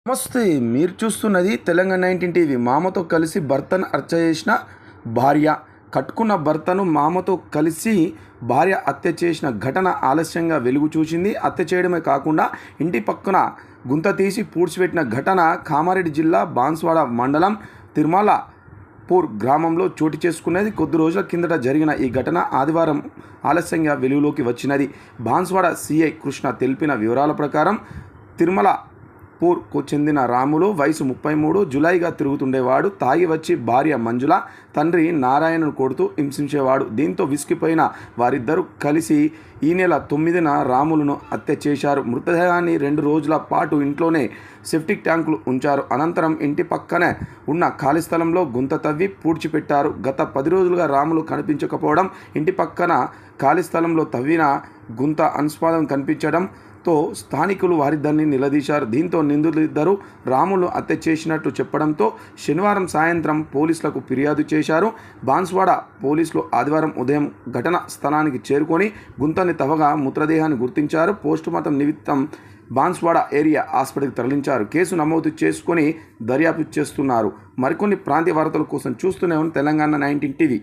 నమస్తే. మీరు చూస్తున్నది తెలంగాణ 19 టీవీ. మామతో కలిసి భర్తను హత్య చేసిన భార్య. కట్టుకున్న భర్తను మామతో కలిసి భార్య హత్య చేసిన ఘటన ఆలస్యంగా వెలుగు చూసింది. హత్య చేయడమే కాకుండా ఇంటి పక్కన గుంత తీసి పూడ్చిపెట్టిన ఘటన కామారెడ్డి జిల్లా బాన్స్వాడ మండలం తిరుమలపూర్ గ్రామంలో చోటు చేసుకున్నది. కొద్ది రోజుల కిందట జరిగిన ఈ ఘటన ఆదివారం ఆలస్యంగా వెలుగులోకి వచ్చినది. బాన్స్వాడ సిఐ కృష్ణ తెలిపిన వివరాల ప్రకారం తిరుమలపూర్కు చెందిన రాములు వయసు 33, జులైగా తిరుగుతుండేవాడు. తాగి వచ్చి భార్య మంజుల, తండ్రి నారాయణను కొడుతూ హింసించేవాడు. దీంతో విసిగిపోయిన వారిద్దరూ కలిసి ఈ నెల 9న రాములను హత్య చేశారు. మృతదేహాన్ని 2 రోజుల పాటు ఇంట్లోనే సెప్టిక్ ట్యాంకులు ఉంచారు. అనంతరం ఇంటి పక్కనే ఉన్న ఖాళీ స్థలంలో గుంత తవ్వి పూడ్చిపెట్టారు. గత 10 రోజులుగా రాములు కనిపించకపోవడం, ఇంటి పక్కన ఖాళీ స్థలంలో తవ్విన గుంత అనుస్పాదం కనిపించడంతో స్థానికులు వారిద్దరిని నిలదీశారు. దీంతో నిందితులిద్దరూ రాములు హత్య చేసినట్టు చెప్పడంతో శనివారం సాయంత్రం పోలీసులకు ఫిర్యాదు చేశారు. బాన్స్వాడ పోలీసులు ఆదివారం ఉదయం ఘటనా స్థలానికి చేరుకొని గుంతని తవ్వగా మృతదేహాన్ని గుర్తించారు. పోస్టుమార్టం నిమిత్తం బాన్స్వాడ ఏరియా హాస్పిటల్కి తరలించారు. కేసు నమోదు చేసుకొని దర్యాప్తు చేస్తున్నారు. మరికొన్ని ప్రాంతీయ వార్తల కోసం చూస్తూనే ఉన్న తెలంగాణ 19 టీవీ.